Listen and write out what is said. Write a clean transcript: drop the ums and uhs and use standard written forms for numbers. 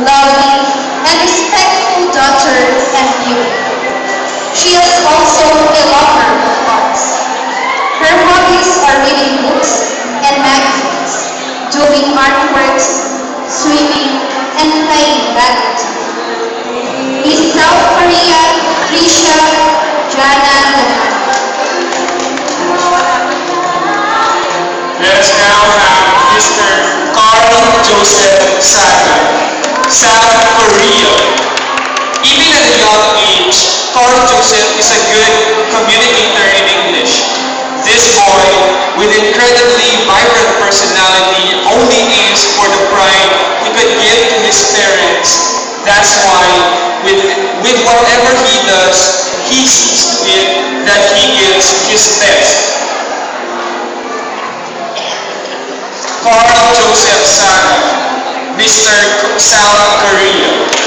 loving, and respectful daughter and beauty. She is also a lover of arts. Her hobbies are reading books and magazines, doing artworks, swimming, and playing badminton. Miss South Korea, Trisha Jana Lanani. Let us now have Mr. Carl Joseph Saga, South Korea. Even at a young age, Carl Joseph is a good communicator in English. This boy, with incredibly vibrant personality, only aims for the pride he could give to his parents. That's why, with whatever he does, he sees to it that he gives his best. Carl Joseph Saga, Mr. South Korea.